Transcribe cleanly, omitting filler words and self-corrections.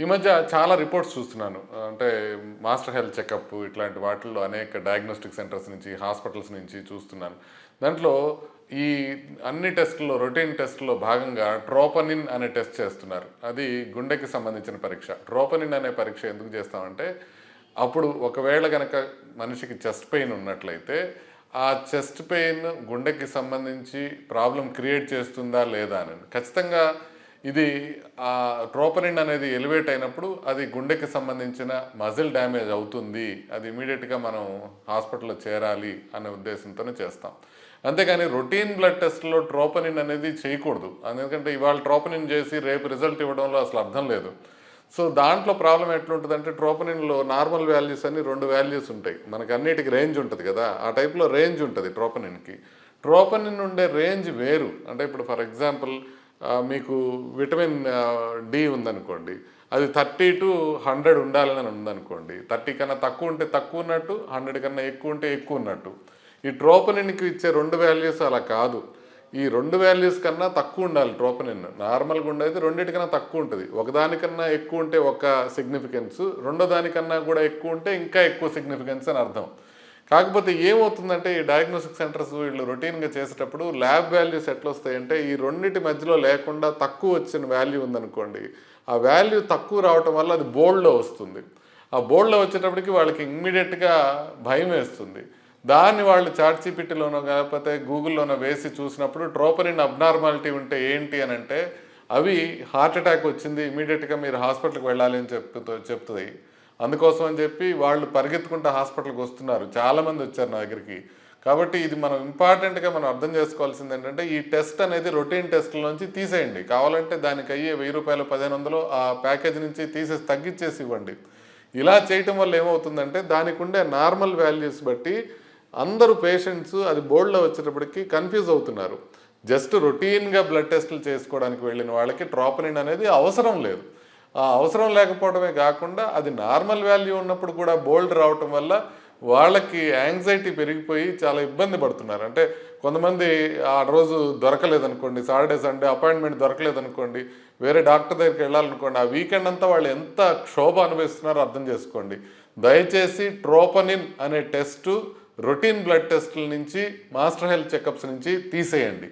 ఈ మధ్య చాలా రిపోర్ట్స్ చూస్తున్నాను. అంటే మాస్టర్ హెల్త్ చెకప్ ఇట్లాంటి వాటిల్లో అనేక డయాగ్నోస్టిక్ సెంటర్స్ నుంచి, హాస్పిటల్స్ నుంచి చూస్తున్నాను. దాంట్లో ఈ అన్ని టెస్టుల్లో రొటీన్ టెస్ట్‌లో భాగంగా ట్రోపనిన్ అనే టెస్ట్ చేస్తున్నారు. అది గుండెకి సంబంధించిన పరీక్ష. ట్రోపనిన్ అనే పరీక్ష ఎందుకు చేస్తామంటే, అప్పుడు ఒకవేళ గనక మనిషికి చెస్ట్ పెయిన్ ఉన్నట్లయితే, ఆ చెస్ట్ పెయిన్ గుండెకి సంబంధించి ప్రాబ్లమ్ క్రియేట్ చేస్తుందా లేదా అని. ఖచ్చితంగా ఇది ట్రోపనిన్ అనేది ఎలివేట్ అయినప్పుడు అది గుండెకి సంబంధించిన మజిల్ డ్యామేజ్ అవుతుంది, అది ఇమీడియట్గా మనం హాస్పిటల్లో చేరాలి అనే ఉద్దేశంతోనే చేస్తాం. అంతేగాని రొటీన్ బ్లడ్ టెస్ట్లో ట్రోపనిన్ అనేది చేయకూడదు. ఎందుకంటే ఇవాళ ట్రోపనిన్ చేసి రేపు రిజల్ట్ ఇవ్వడంలో అసలు అర్థం లేదు. సో దాంట్లో ప్రాబ్లం ఎట్లుంటుందంటే, ట్రోపనిన్లో నార్మల్ వాల్యూస్ అన్ని 2 వాల్యూస్ ఉంటాయి. మనకు అన్నిటికి రేంజ్ ఉంటుంది కదా, ఆ టైప్లో రేంజ్ ఉంటుంది ట్రోపనిన్కి. ట్రోపనిన్ ఉండే రేంజ్ వేరు. అంటే ఇప్పుడు ఫర్ ఎగ్జాంపుల్ మీకు విటమిన్ డి ఉందనుకోండి, అది 30 to 100 ఉండాలని ఉందనుకోండి. 30 కన్నా తక్కువ ఉంటే తక్కువ ఉన్నట్టు, 100 కన్నా ఎక్కువ ఉంటే ఎక్కువ ఉన్నట్టు. ఈ ట్రోపనిన్కి ఇచ్చే 2 వాల్యూస్ అలా కాదు. ఈ 2 వాల్యూస్ కన్నా తక్కువ ఉండాలి ట్రోపనిన్. నార్మల్గా ఉండేది రెండింటికన్నా తక్కువ ఉంటుంది. ఒకదానికన్నా ఎక్కువ ఉంటే ఒక సిగ్నిఫికెన్స్, రెండో దానికన్నా కూడా ఎక్కువ ఉంటే ఇంకా ఎక్కువ సిగ్నిఫికెన్స్ అని అర్థం. కాకపోతే ఏమవుతుందంటే, ఈ డయాగ్నోస్టిక్ సెంటర్స్ వీళ్ళు రొటీన్గా చేసేటప్పుడు ల్యాబ్ వాల్యూస్ ఎట్లా వస్తాయంటే, ఈ రెండింటి మధ్యలో లేకుండా తక్కువ వచ్చిన వాల్యూ ఉందనుకోండి, ఆ వాల్యూ తక్కువ రావటం వల్ల అది బోల్డ్లో వస్తుంది. ఆ బోల్డ్లో వచ్చేటప్పటికి వాళ్ళకి ఇమ్మీడియట్గా భయం వేస్తుంది. దాన్ని వాళ్ళు చాట్‌జీపీటీలోనో లేకపోతే గూగుల్లోనో వేసి చూసినప్పుడు ట్రోపనిన్ అబ్నార్మాలిటీ ఉంటే ఏంటి అని అంటే, అవి హార్ట్ అటాక్ వచ్చింది, ఇమీడియట్గా మీరు హాస్పిటల్కి వెళ్ళాలి అని చెప్తుంది. అందుకోసం అని చెప్పి వాళ్ళు పరిగెత్తుకుంటూ హాస్పిటల్కి వస్తున్నారు. చాలామంది వచ్చారు నా దగ్గరికి. కాబట్టి ఇది మనం ఇంపార్టెంట్గా మనం అర్థం చేసుకోవాల్సింది ఏంటంటే, ఈ టెస్ట్ అనేది రొటీన్ టెస్ట్ల నుంచి తీసేయండి. కావాలంటే దానికి అయ్యే ₹1000, 1500 ఆ ప్యాకేజ్ నుంచి తీసేసి తగ్గించేసి ఇవ్వండి. ఇలా చేయటం వల్ల ఏమవుతుందంటే, దానికి ఉండే నార్మల్ వాల్యూస్ బట్టి అందరూ పేషెంట్స్ అది బోర్డులో వచ్చేటప్పటికి కన్ఫ్యూజ్ అవుతున్నారు. జస్ట్ రొటీన్గా బ్లడ్ టెస్టులు చేసుకోవడానికి వెళ్ళిన వాళ్ళకి ట్రోపనిన్ అనేది అవసరం లేదు. ఆ అవసరం లేకపోవడమే కాకుండా, అది నార్మల్ వాల్యూ ఉన్నప్పుడు కూడా బోల్డ్ రావటం వల్ల వాళ్ళకి యాంగ్జైటీ పెరిగిపోయి చాలా ఇబ్బంది పడుతున్నారు. అంటే కొంతమంది ఆ రోజు దొరకలేదనుకోండి, సాటర్డే సండే అపాయింట్మెంట్ దొరకలేదనుకోండి, వేరే డాక్టర్ దగ్గరికి వెళ్ళాలనుకోండి, ఆ వీకెండ్ అంతా వాళ్ళు ఎంత క్షోభ అనుభవిస్తున్నారో అర్థం చేసుకోండి. దయచేసి ట్రోపనిన్ అనే టెస్టు రొటీన్ బ్లడ్ టెస్టుల నుంచి, మాస్టర్ హెల్త్ చెకప్స్ నుంచి తీసేయండి.